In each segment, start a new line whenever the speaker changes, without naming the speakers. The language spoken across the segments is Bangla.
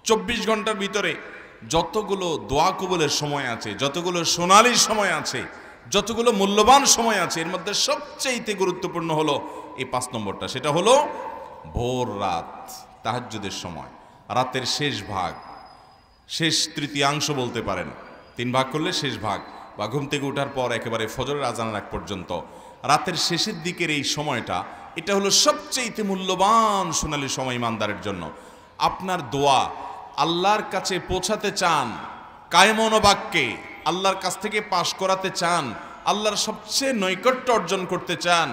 24 ঘন্টার ভিতরে যতগুলো দোয়া কবুলের সময় আছে, যতগুলো সোনালী সময় আছে, যতগুলো মূল্যবান সময় আছে, এর মধ্যে সবচেয়ে গুরুত্বপূর্ণ হলো এই 5 নম্বরটা। সেটা হলো ভোর রাত, তাহাজ্জুদের সময়, রাতের শেষ ভাগ, শেষ তৃতীয়াংশ বলতে পারেন। 3 ভাগ করলে শেষ ভাগ, বা ঘুম থেকে ওঠার পর একেবারে ফজরের আজানের আগ পর্যন্ত রাতের শেষের দিকের এই সময়টা, এটা হলো সবচেয়ে মূল্যবান সোনালী সময় ইমানদারের জন্য। আপনার দোয়া আল্লাহর কাছে পৌঁছাতে চান, কায়মন বাক্যে আল্লাহর কাছ থেকে পাশ করাতে চান, আল্লাহর সবচেয়ে নৈকট্য অর্জন করতে চান,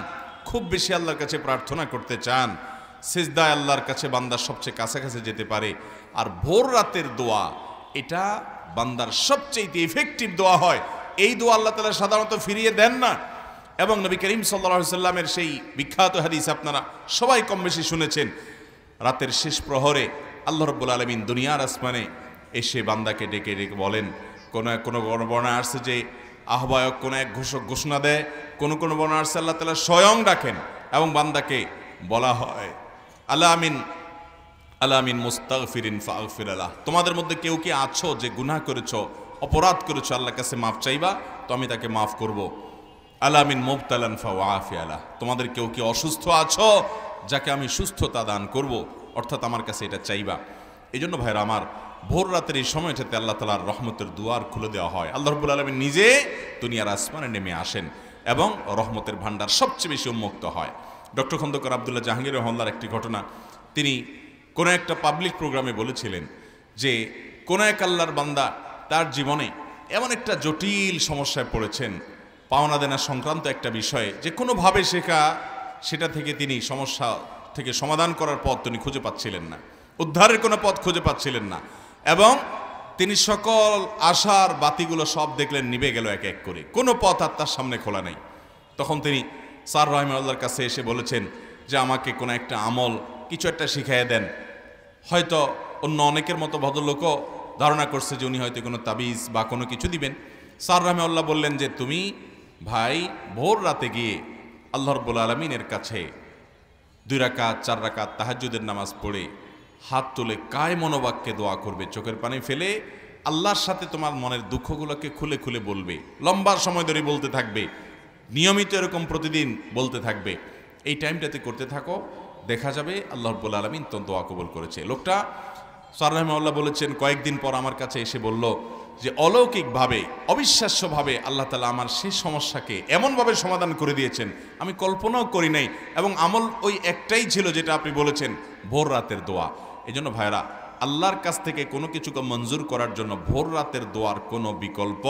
খুব বেশি আল্লাহর কাছে প্রার্থনা করতে চান, সিজদায় আল্লাহর কাছে বান্দার সবচেয়ে কাছাকাছি যেতে পারে। আর ভোর রাতের দোয়া, এটা বান্দার সবচেয়ে ইফেক্টিভ দোয়া হয়। এই দোয়া আল্লাহ তাআলা সাধারণত ফিরিয়ে দেন না। এবং নবী করিম সাল্লাল্লাহু আলাইহি সাল্লামের সেই বিখ্যাত হাদিস আপনারা সবাই কম বেশি শুনেছেন, রাতের শেষ প্রহরে আল্লাহ রাব্বুল আলামিন দুনিয়ার আসমানে এসে বান্দাকে ডেকে ডেকে বলেন, কোনো বর্ণনা আসছে যে আহ্বায়ক কোনো এক ঘোষক ঘোষণা দেয়, কোনো বর্ণনা আসছে আল্লাহ তাআলা স্বয়ং ডাকেন এবং বান্দাকে বলা হয়, আলামিন মুস্তাগফিরিন ফাগফির লাহ, তোমাদের মধ্যে কেউ কি আছো যে গুনাহ করেছো, অপরাধ করেছো, আল্লাহর কাছে মাফ চাইবা তো আমি তাকে মাফ করব। আলামিন মুবতালান ফাওয়াফি আলাহ, তোমাদের কেউ কি অসুস্থ আছো যাকে আমি সুস্থতা দান করব, অর্থাৎ আমার কাছে এটা চাইবা। এই জন্য ভাইরা আমার, ভোর রাতের এই সময়টাতে আল্লাহ তাআলার রহমতের দুয়ার খুলে দেওয়া হয়। আল্লাহ রাব্বুল আলামিন নিজে দুনিয়ার আসমানে নেমে আসেন এবং রহমতের ভান্ডার সবচেয়ে বেশি উন্মুক্ত হয়। ডক্টর খন্দকার আব্দুল্লাহ জাহাঙ্গীর রহমাল্লাহর একটি ঘটনা, তিনি কোনো একটা পাবলিক প্রোগ্রামে বলেছিলেন যে কোনো এক আল্লাহর বান্দা তার জীবনে এমন একটা জটিল সমস্যায় পড়েছেন, পাওনা দেনা সংক্রান্ত একটা বিষয়ে, যে কোনোভাবে সেটা থেকে তিনি সমস্যা থেকে সমাধান করার পথ তিনি খুঁজে পাচ্ছিলেন না, উদ্ধারের কোনো পথ খুঁজে পাচ্ছিলেন না, এবং তিনি সকল আশার বাতিগুলো সব দেখলেন নিভে গেল এক এক করে, কোনো পথ আর তার সামনে খোলা নেই। তখন তিনি স্যার রাহিমাহুল্লাহর কাছে এসে বলেছেন যে আমাকে কোনো একটা আমল, কিছু একটা শিখাইয়ে দেন। হয়তো অন্য অনেকের মতো ভদ্রলোকও ধারণা করছে যে উনি হয়তো কোনো তাবিজ বা কোনো কিছু দিবেন। স্যার রাহিমাহুল্লাহ বললেন যে তুমি ভাই ভোর রাতে গিয়ে আল্লাহ রাব্বুল আলামিনের কাছে 2 রাকাত 4 রাকাত তাহাজ্জুদের নামাজ পড়ে হাত তুলে কায় মনোবাক্যে দোয়া করবে, চোখের পানি ফেলে আল্লাহর সাথে তোমার মনের দুঃখগুলোকে খুলে খুলে বলবে, লম্বা সময় ধরে বলতে থাকবে, নিয়মিত এরকম প্রতিদিন বলতে থাকবে। এই টাইমটাতে করতে থাকো, দেখা যাবে আল্লাহ রাব্বুল আলামিন তো দোয়া কবুল করেছে। লোকটা স্যার রাহিমাহুল্লাহ বলেছেন কয়েকদিন পর আমার কাছে এসে বলল যে অলৌকিকভাবে, অবিশ্বাস্যভাবে আল্লাহ তাআলা আমার সেই সমস্যাকে এমনভাবে সমাধান করে দিয়েছেন আমি কল্পনাও করি নাই, এবং আমল ওই একটাই ছিল যেটা আপনি বলেছেন, ভোর রাতের দোয়া। এই জন্য ভাইরা, আল্লাহর কাছ থেকে কোনো কিছুকে মঞ্জুর করার জন্য ভোর রাতের দোয়ার কোনো বিকল্প।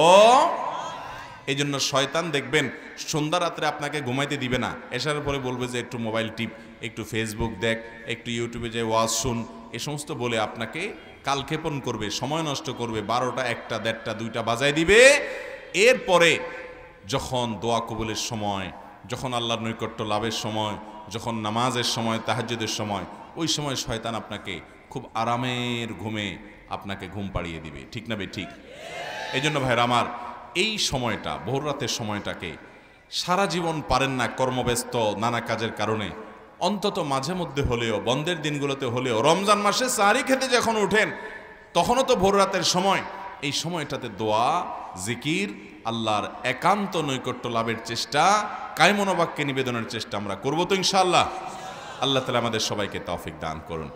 এই জন্য শয়তান দেখবেন সন্ধ্যা রাত্রে আপনাকে ঘুমাইতে দিবে না, এসার পরে বলবে যে একটু মোবাইল টিপ, একটু ফেসবুক দেখ, একটু ইউটিউবে যে ওয়াজ শুন, এ সমস্ত বলে আপনাকে কালক্ষেপণ করবে, সময় নষ্ট করবে, 12টা 1টা 1:30টা 2টা বাজায় দিবে। এরপরে যখন দোয়া কবুলের সময়, যখন আল্লাহর নৈকট্য লাভের সময়, যখন নামাজের সময়, তাহাজ্জুদের সময়, ওই সময় শয়তান আপনাকে খুব আরামের ঘুমে আপনাকে ঘুম পাড়িয়ে দিবে। ঠিক না বে ঠিক? এই জন্য ভাইরা আমার, এই সময়টা, ভোর রাতের সময়টাকে সারা জীবন পারেন না কর্মব্যস্ত নানা কাজের কারণে, অন্তত মাঝে মধ্যে হলেও, বন্ধের দিনগুলোতে হলেও, রমজান মাসে সাহারি খেতে যখন উঠেন তখনও তো ভোর রাতের সময়, এই সময়টাতে দোয়া, জিকির, আল্লাহর একান্ত নৈকট্য লাভের চেষ্টা, কায়মনোবাক্যে নিবেদনের চেষ্টা আমরা করবো তো ইনশাআল্লাহ। আল্লাহ তাআলা আমাদের সবাইকে তৌফিক দান করুন।